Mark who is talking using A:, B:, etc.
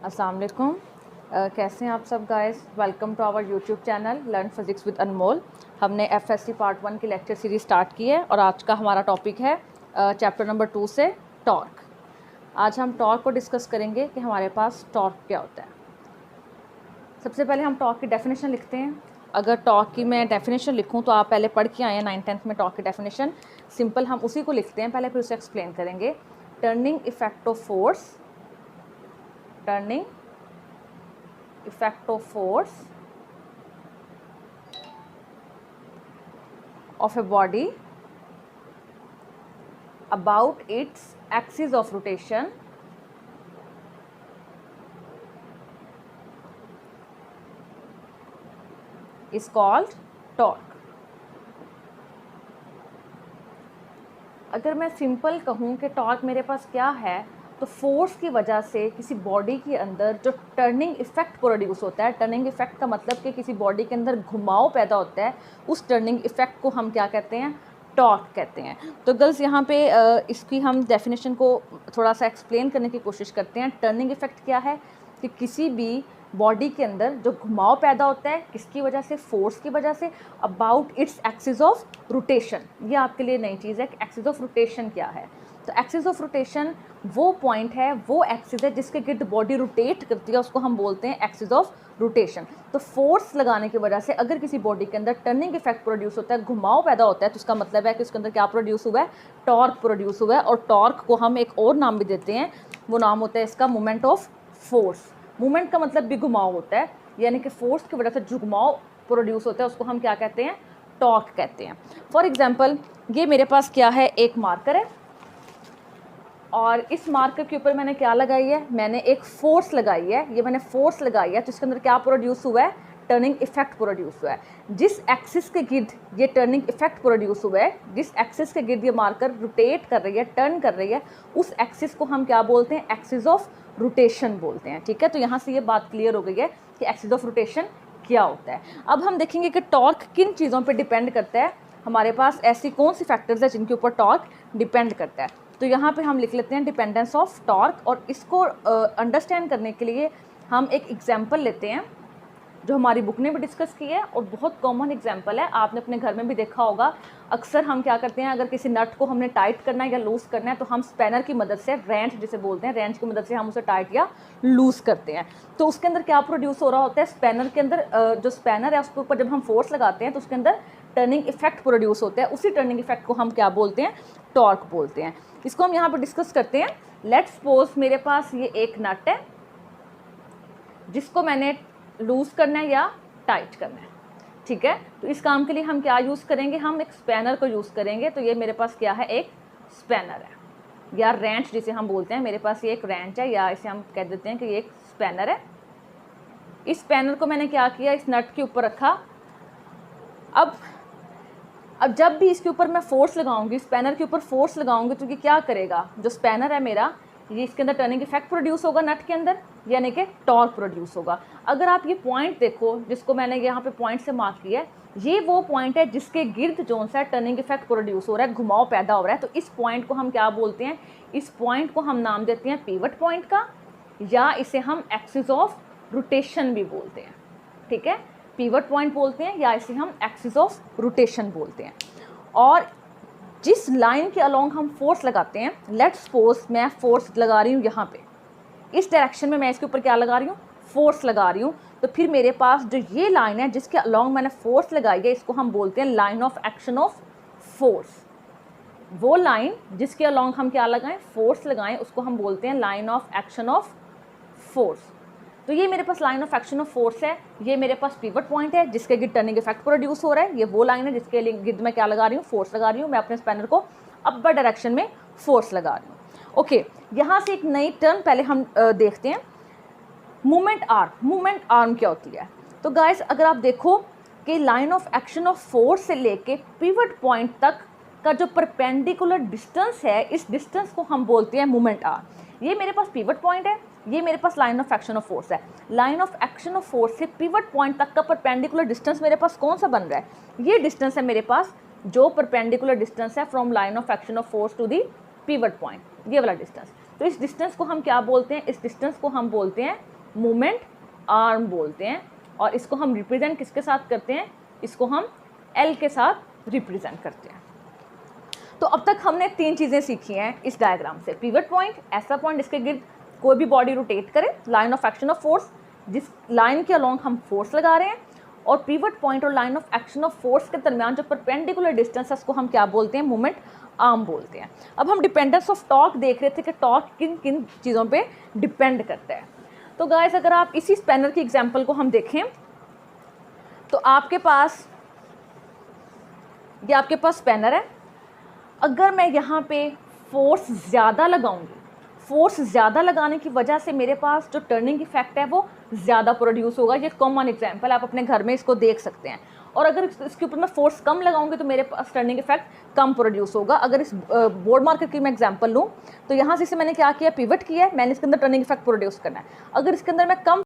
A: अस्सलाम वालेकुम। कैसे हैं आप सब guys. Welcome to our YouTube channel learn physics with Anmol. हमने एफएससी पार्ट 1 की लेक्चर सीरीज स्टार्ट की है और आज का हमारा टॉपिक है चैप्टर नंबर 2 से टॉर्क। आज हम टॉर्क को डिस्कस करेंगे कि हमारे पास टॉर्क क्या होता है। सबसे पहले हम टॉर्क की डेफिनेशन लिखते हैं। अगर टॉर्क की मैं डेफिनेशन लिखूं तो आप पहले पढ़ के आए हैं 9th-10th में टॉर्क की डेफिनेशन। सिंपल हम उसी को लिखते हैं पहले, फिर उसे एक्सप्लेन करेंगे। Turning effect of force, turning effect of force of a body about its axis of rotation is called torque। अगर मैं सिंपल कहूँ कि टॉर्क मेरे पास क्या है, तो फोर्स की वजह से किसी बॉडी के अंदर जो टर्निंग इफेक्ट प्रोड्यूस होता है, टर्निंग इफेक्ट का मतलब कि किसी बॉडी के अंदर घुमाव पैदा होता है, उस टर्निंग इफेक्ट को हम क्या कहते हैं, टॉर्क कहते हैं। तो गर्ल्स यहाँ पे इसकी हम डेफिनेशन को थोड़ा सा एक्सप्लेन करने की कोशिश करते हैं। टर्निंग इफेक्ट क्या है कि किसी भी बॉडी के अंदर जो घुमाव पैदा होता है, किसकी वजह से, फोर्स की वजह से, about its axis of rotation. ये आपके लिए नई चीज़ है कि एक्सिस ऑफ रोटेशन क्या है। तो एक्सिस ऑफ रोटेशन वो पॉइंट है, वो एक्सिस है जिसके गिर्द बॉडी रोटेट करती है, उसको हम बोलते हैं एक्सिस ऑफ रोटेशन। तो फोर्स लगाने की वजह से अगर किसी बॉडी के अंदर टर्निंग इफेक्ट प्रोड्यूस होता है, घुमाव पैदा होता है, तो उसका मतलब है कि उसके अंदर क्या प्रोड्यूस हुआ है, टॉर्क प्रोड्यूस हुआ है। और टॉर्क को हम एक और नाम भी देते हैं, वो नाम होता है इसका मोमेंट ऑफ फोर्स। मूवमेंट का मतलब भी घुमाव होता है, यानी कि फोर्स की वजह से जो घुमाव प्रोड्यूस होता है उसको हम क्या कहते हैं, टॉर्क कहते हैं। फॉर एग्जांपल, ये मेरे पास क्या है, एक मार्कर है और इस मार्कर के ऊपर मैंने क्या लगाई है, मैंने एक फोर्स लगाई है। ये मैंने फोर्स लगाई है तो इसके अंदर क्या प्रोड्यूस हुआ है, टर्निंग इफेक्ट प्रोड्यूस हुआ है। जिस एक्सिस के गिर्द ये टर्निंग इफेक्ट प्रोड्यूस हुआ है, जिस एक्सिस के गिर्द ये मार्कर रोटेट कर रही है, टर्न कर रही है, उस एक्सिस को हम क्या बोलते हैं, एक्सिस ऑफ रोटेशन बोलते हैं। ठीक है, तो यहाँ से ये बात क्लियर हो गई है कि एक्सिस ऑफ रोटेशन क्या होता है। अब हम देखेंगे कि टॉर्क किन चीज़ों पे डिपेंड करता है। हमारे पास ऐसी कौन सी फैक्टर्स है जिनके ऊपर टॉर्क डिपेंड करता है। तो यहाँ पे हम लिख लेते हैं डिपेंडेंस ऑफ टॉर्क, और इसको अंडरस्टैंड करने के लिए हम एक एग्जाम्पल लेते हैं जो हमारी बुक ने भी डिस्कस की है और बहुत कॉमन एग्जांपल है, आपने अपने घर में भी देखा होगा। अक्सर हम क्या करते हैं, अगर किसी नट को हमने टाइट करना है या लूज़ करना है तो हम स्पैनर की मदद से, रेंच जिसे बोलते हैं, रेंच की मदद से हम उसे टाइट या लूज़ करते हैं। तो उसके अंदर क्या प्रोड्यूस हो रहा होता है, स्पैनर के अंदर जो स्पैनर है उसके ऊपर जब हम फोर्स लगाते हैं तो उसके अंदर टर्निंग इफेक्ट प्रोड्यूस होता है। उसी टर्निंग इफेक्ट को हम क्या बोलते हैं, टॉर्क बोलते हैं। इसको हम यहाँ पर डिस्कस करते हैं। लेट्स सपोज मेरे पास ये एक नट है जिसको मैंने लूज़ करना है या टाइट करना है। ठीक है, तो इस काम के लिए हम क्या यूज़ करेंगे, हम एक स्पैनर को यूज़ करेंगे। तो ये मेरे पास क्या है, एक स्पैनर है या रेंच जिसे हम बोलते हैं। मेरे पास ये एक रेंच है या इसे हम कह देते हैं कि ये एक स्पैनर है। इस स्पैनर को मैंने क्या किया, इस नट के ऊपर रखा। अब जब भी इसके ऊपर मैं फोर्स लगाऊंगी, स्पैनर के ऊपर फोर्स लगाऊंगी, तो ये क्या करेगा, जो स्पैनर है मेरा, ये इसके अंदर टर्निंग इफेक्ट प्रोड्यूस होगा नट के अंदर, यानी कि टॉर्क प्रोड्यूस होगा। अगर आप ये पॉइंट देखो जिसको मैंने यहाँ पे पॉइंट से मार्क किया है, ये वो पॉइंट है जिसके गिर्द जो सा टर्निंग इफेक्ट प्रोड्यूस हो रहा है, घुमाव पैदा हो रहा है। तो इस पॉइंट को हम क्या बोलते हैं, इस पॉइंट को हम नाम देते हैं पिवट पॉइंट का, या इसे हम एक्सिस ऑफ रोटेशन भी बोलते हैं। ठीक है, पिवट पॉइंट बोलते हैं या इसे हम एक्सिस ऑफ रोटेशन बोलते हैं। और जिस लाइन के अलोंग हम फोर्स लगाते हैं, लेट्स सपोज मैं फोर्स लगा रही हूँ यहाँ पे, इस डायरेक्शन में मैं इसके ऊपर क्या लगा रही हूँ, फोर्स लगा रही हूँ। तो फिर मेरे पास जो ये लाइन है जिसके अलोंग मैंने फोर्स लगाई है, इसको हम बोलते हैं line of action of force. वो लाइन जिसके अलोंग हम क्या लगाएं, फोर्स लगाएं, उसको हम बोलते हैं line of action of force. तो ये मेरे पास line of action of force है, ये मेरे पास पिवट पॉइंट है जिसके गिर्द टर्निंग इफेक्ट प्रोड्यूस हो रहा है। ये वो लाइन है जिसके गिर्द मैं क्या लगा रही हूँ, फोर्स लगा रही हूँ। मैं अपने स्पैनर को अपर डायरेक्शन में फोर्स लगा रही हूँ। ओके, यहाँ से एक नई टर्म पहले हम देखते हैं, मूवमेंट आर्म। मूवमेंट आर्म क्या होती है? तो गाइस, अगर आप देखो कि line of action of force से लेके पिवट पॉइंट तक का जो परपेंडिकुलर डिस्टेंस है, इस डिस्टेंस को हम बोलते हैं मूवमेंट आर्म। ये मेरे पास पिवट पॉइंट है, ये मेरे पास line of action of force है। Line of action of force से पिवट पॉइंट तक का परपेंडिकुलर डिस्टेंस मेरे पास कौन सा बन रहा है, ये डिस्टेंस है मेरे पास, जो परपेंडिकुलर डिस्टेंस है from line of action of force to the pivot point, ये वाला डिस्टेंस। तो इस डिस्टेंस को हम क्या बोलते हैं, इस डिस्टेंस को हम बोलते हैं मोमेंट आर्म बोलते हैं। और इसको हम रिप्रेजेंट किसके साथ करते हैं, इसको हम एल के साथ रिप्रेजेंट करते हैं। तो अब तक हमने 3 चीज़ें सीखी हैं इस डायग्राम से। पिवट पॉइंट, ऐसा पॉइंट जिसके गिर्द कोई भी बॉडी रोटेट करे, line of action of force, जिस लाइन के अलोंग हम फोर्स लगा रहे हैं, और पिवट पॉइंट और line of action of force के दरमियान जो परपेंडिकुलर डिस्टेंस है उसको हम क्या बोलते हैं, मोमेंट आर्म बोलते हैं। अब हम डिपेंडेंस ऑफ टॉर्क देख रहे थे कि टॉर्क किन किन चीज़ों पे डिपेंड करता है। तो गाइस अगर आप इसी स्पैनर की एग्जांपल को हम देखें तो आपके पास स्पैनर है। अगर मैं यहाँ पे फोर्स ज़्यादा लगाऊंगी, फोर्स ज़्यादा लगाने की वजह से मेरे पास जो टर्निंग इफेक्ट है वो ज़्यादा प्रोड्यूस होगा। ये कॉमन एग्जांपल, आप अपने घर में इसको देख सकते हैं। और अगर इसके ऊपर मैं फोर्स कम लगाऊंगी तो मेरे पास टर्निंग इफेक्ट कम प्रोड्यूस होगा। अगर इस बोर्ड मार्कर की मैं एग्जांपल लूँ तो यहाँ से मैंने क्या किया, पिवट किया है, मैंने इसके अंदर टर्निंग इफेक्ट प्रोड्यूस करना है। अगर इसके अंदर मैं कम